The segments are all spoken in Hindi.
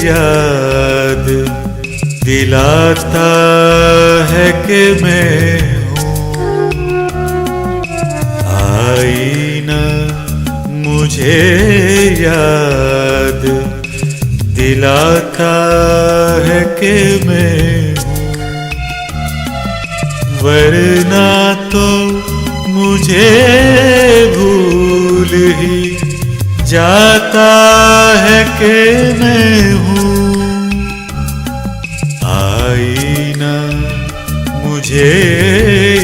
याद दिलाता है कि मैं हूँ। आईना मुझे याद दिलाता है कि मैं हूँ, वरना तो मुझे भूल ही जाता है कि मैं हूँ। आईना मुझे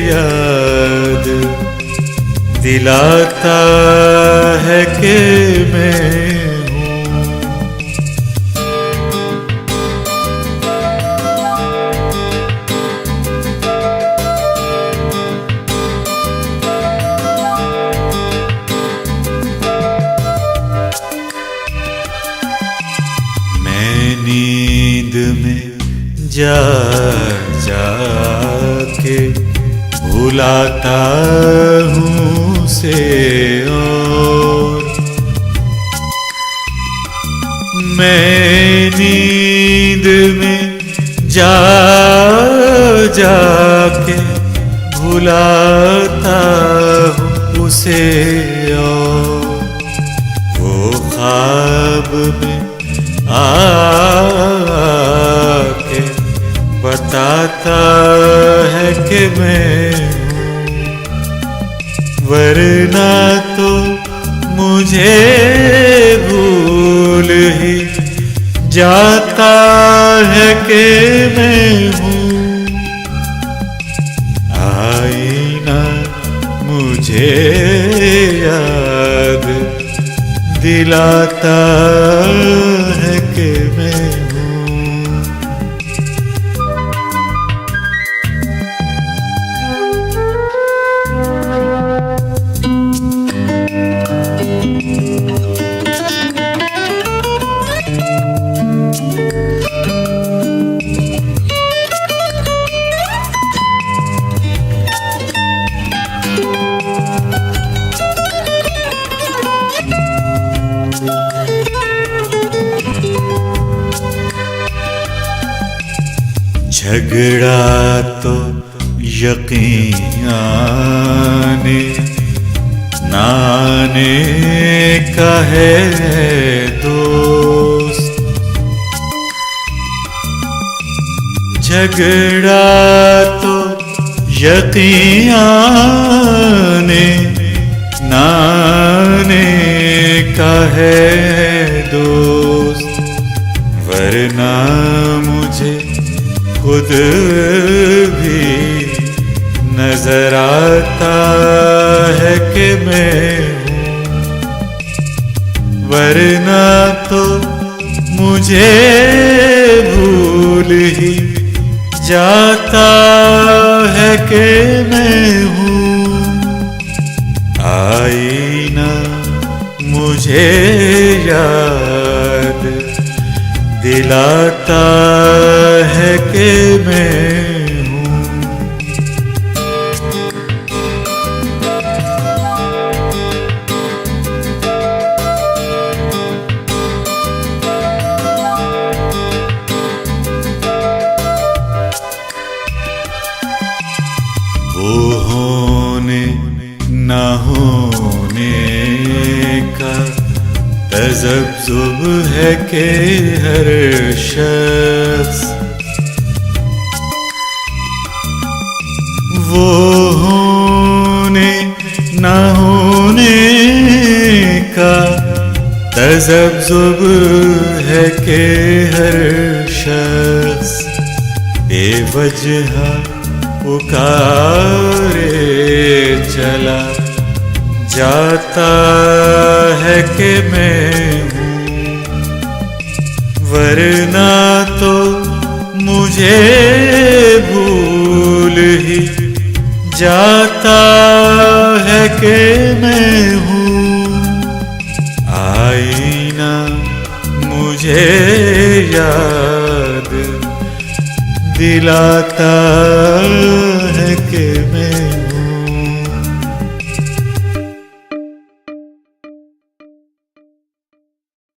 याद दिलाता है कि मैं नींद में जा के भुलाता हूँ उसे, और मैं नींद में जा के भुलाता हूँ उसे, और वो ख्वाब में आके बताता है कि मैं हूँ, वरना तो मुझे भूल ही जाता है कि मैं हूँ। आईना मुझे याद दिलाता है कि मैं हूँ। झगड़ा तो यकीन आने का है दोस्त, झगड़ा तो यकीन आने का है दोस्त, वरना मुझे खुद भी नजर आता है कि मैं हूँ, वरना तो मुझे भूल ही जाता है कि मैं हूँ। आईना मुझे याद दिलाता है कि मैं हूँ। वो होने न होने का तज़ब्ज़ुब है कि हर शख्स, वो होने न होने का तज़ब्ज़ुब है कि हर शख्स बेवजह पुकारे चला जाता है कि मैं हूँ, वरना तो मुझे भूल ही जाता है कि मैं हूँ। आईना मुझे याद दिलाता है कि मैं